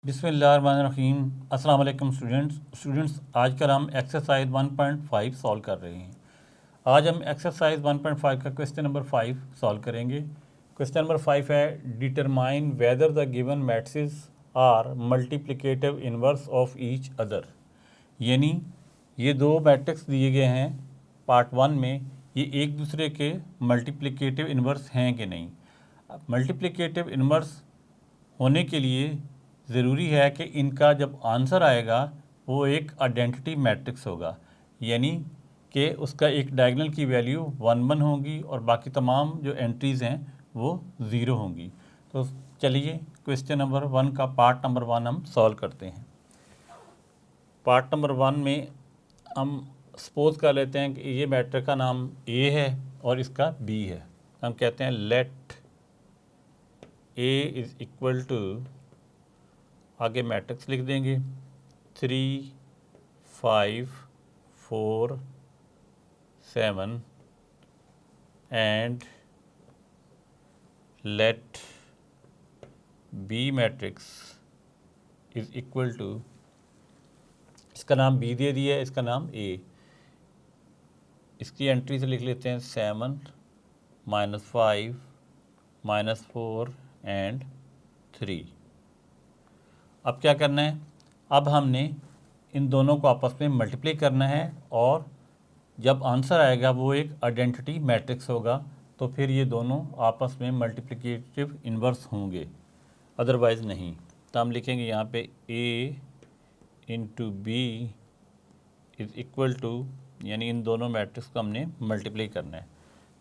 बिस्मिल्लाहिर्रहमानिर्रहीम। अस्सलाम वालेकुम स्टूडेंट्स, आजकल हम एक्सरसाइज 1.5 सॉल्व कर रहे हैं। आज हम एक्सरसाइज 1.5 का क्वेश्चन नंबर 5 सॉल्व करेंगे। क्वेश्चन नंबर 5 है, determine whether the given matrices are multiplicative inverse of each other. यानी ये दो मैट्रिक्स दिए गए हैं पार्ट 1 में, ये एक दूसरे के मल्टीप्लिकेटिव इनवर्स हैं कि नहीं। मल्टीप्लिकेटिव इनवर्स होने के लिए ज़रूरी है कि इनका जब आंसर आएगा वो एक आइडेंटिटी मैट्रिक्स होगा, यानी कि उसका एक डायगोनल की वैल्यू 1 होगी और बाकी तमाम जो एंट्रीज़ हैं वो 0 होंगी। तो चलिए क्वेश्चन नंबर 1 का पार्ट नंबर 1 हम सॉल्व करते हैं। पार्ट नंबर 1 में हम सपोज कर लेते हैं कि ये मैट्रिक्स का नाम ए है और इसका बी है। हम कहते हैं let A is equal to, आगे मैट्रिक्स लिख देंगे 3 5 4 7 and let B matrix is equal to, इसका नाम बी दे दिया है, इसका नाम ए। इसकी एंट्री से लिख लेते हैं 7 -5 -4 एंड 3। अब क्या करना है, अब हमने इन दोनों को आपस में मल्टीप्लाई करना है और जब आंसर आएगा वो एक आइडेंटिटी मैट्रिक्स होगा, तो फिर ये दोनों आपस में मल्टीप्लिकेटिव इन्वर्स होंगे, अदरवाइज़ नहीं। तो हम लिखेंगे यहाँ पे A into B is equal to, यानी इन दोनों मैट्रिक्स को हमने मल्टीप्लाई करना है।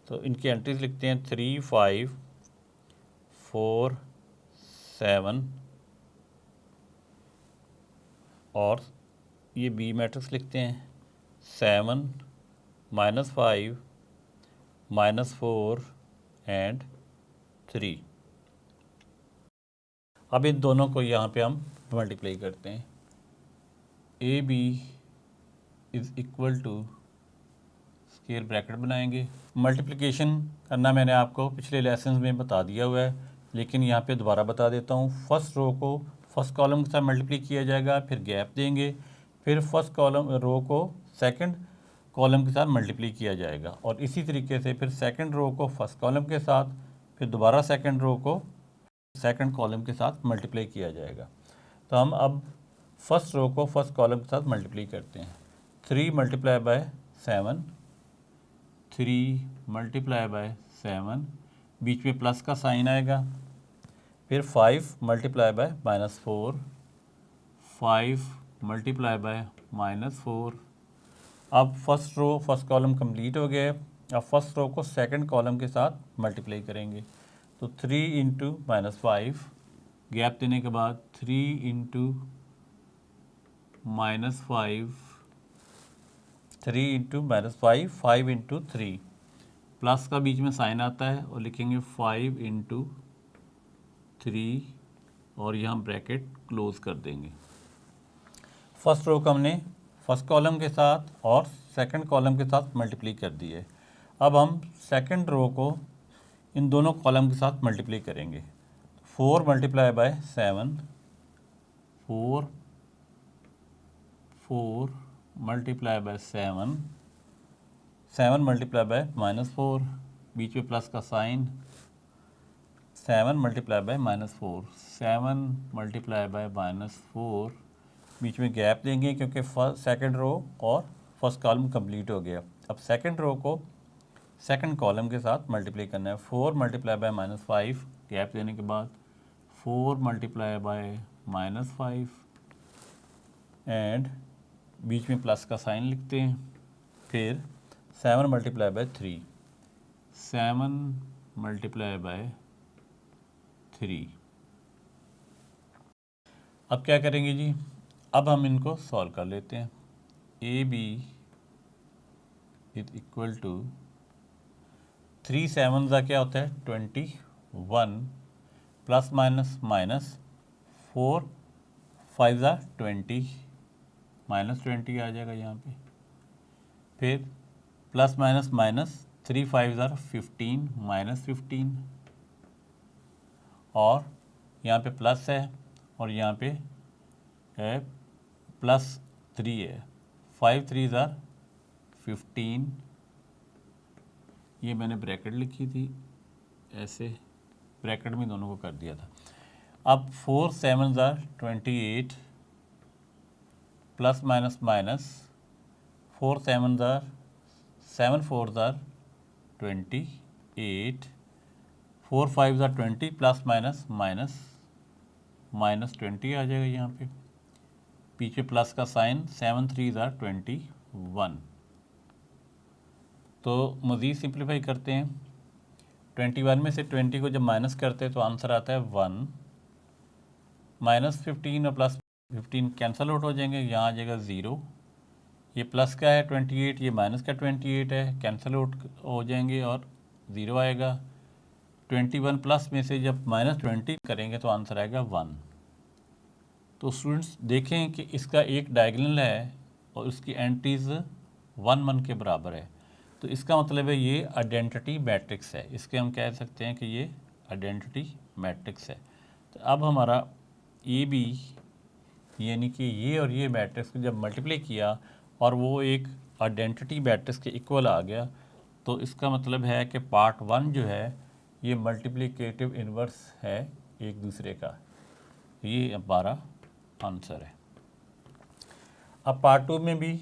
तो इनकी एंट्रीज लिखते हैं 3 5 4 7 और ये बी मैट्रिक्स लिखते हैं 7 -5 -4 एंड 3। अब इन दोनों को यहाँ पे हम मल्टीप्लाई करते हैं। A B is equal to, square bracket बनाएंगे। मल्टीप्लिकेशन करना मैंने आपको पिछले लेसन में बता दिया हुआ है, लेकिन यहाँ पे दोबारा बता देता हूँ। फर्स्ट रो को फर्स्ट कॉलम के साथ मल्टीप्लाई किया जाएगा, फिर गैप देंगे, फिर फर्स्ट कॉलम रो को सेकंड कॉलम के साथ मल्टीप्लाई किया जाएगा, और इसी तरीके से फिर सेकंड रो को फर्स्ट कॉलम के साथ, फिर दोबारा सेकंड रो को सेकंड कॉलम के साथ मल्टीप्लाई किया जाएगा। तो हम अब फर्स्ट रो को फर्स्ट कॉलम के साथ मल्टीप्लाई करते हैं। 3 × 7 3 × 7, बीच में प्लस का साइन आएगा। फिर 5 × -4 5 × -4। अब first row first column complete हो गया है। अब फर्स्ट रो को सेकंड कॉलम के साथ मल्टीप्लाई करेंगे। तो 3 × -5, गैप देने के बाद 3 × -5 3 × -5 5 × 3, प्लस का बीच में साइन आता है और लिखेंगे 5 × 3 और यहाँ ब्रैकेट क्लोज कर देंगे। फर्स्ट रो को हमने फर्स्ट कॉलम के साथ और सेकंड कॉलम के साथ मल्टीप्लाई कर दी है। अब हम सेकंड रो को इन दोनों कॉलम के साथ मल्टीप्लाई करेंगे। 4 × 7 4 4 × 7 7 × -4, बीच में प्लस का साइन, 7 × -4 7 × -4, बीच में गैप देंगे क्योंकि सेकंड रो और फर्स्ट कॉलम कंप्लीट हो गया। अब सेकंड रो को सेकंड कॉलम के साथ मल्टीप्लाई करना है। 4 × -5, गैप देने के बाद 4 × -5 एंड बीच में प्लस का साइन लिखते हैं। फिर 7 × 3 7 × 3। अब क्या करेंगे जी, अब हम इनको सॉल्व कर लेते हैं। A B is equal to 3 7 का क्या होता है 21, प्लस माइनस माइनस 4 5 20, -20 आ जाएगा यहाँ पे। फिर प्लस माइनस माइनस 3 5 15 -15, और यहाँ पे प्लस है और यहाँ पे है +3 है, 5 3 ज़ार 15, ये मैंने ब्रैकेट लिखी थी ऐसे, ब्रैकेट में दोनों को कर दिया था। अब 4 7 ज़ार 28 प्लस माइनस माइनस 4 7 ज़ार 7 4 ज़ार 28, 4 5 ज़ार 20 प्लस माइनस माइनस -20 आ जाएगा यहाँ पे, पीछे प्लस का साइन, 7 3 ज़ार 21। तो मज़ीद सिंप्लीफाई करते हैं, 21 में से 20 को जब माइनस करते हैं तो आंसर आता है 1, -15 और +15 कैंसल आउट हो जाएंगे, यहाँ आ जाएगा 0, ये प्लस का है 28, ये माइनस का 28 है, कैंसल आउट हो जाएंगे और 0 आएगा। 21 प्लस में से जब -20 करेंगे तो आंसर आएगा 1। तो स्टूडेंट्स देखें कि इसका एक डायगोनल है और उसकी एंट्रीज 1 1 के बराबर है, तो इसका मतलब है ये आइडेंटिटी मैट्रिक्स है, इसके हम कह सकते हैं कि ये आइडेंटिटी मैट्रिक्स है। तो अब हमारा ए बी यानी कि ये और ये मैट्रिक्स को जब मल्टीप्लाई किया और वो एक आइडेंटिटी मैट्रिक्स के इक्वल आ गया, तो इसका मतलब है कि पार्ट 1 जो है ये मल्टीप्लिकेटिव इन्वर्स है एक दूसरे का, ये हमारा आंसर है। अब पार्ट 2 में भी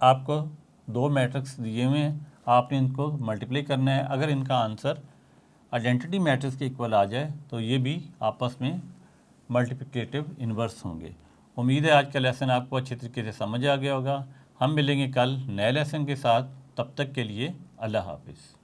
आपको 2 मैट्रिक्स दिए हुए हैं, आपने इनको मल्टीप्लाई करना है, अगर इनका आंसर आइडेंटिटी मैट्रिक्स के इक्वल आ जाए तो ये भी आपस में मल्टीप्लिकेटिव इन्वर्स होंगे। उम्मीद है आज का लेसन आपको अच्छी तरीके से समझ आ गया होगा। हम मिलेंगे कल नए लेसन के साथ, तब तक के लिए अल्लाह हाफिज़।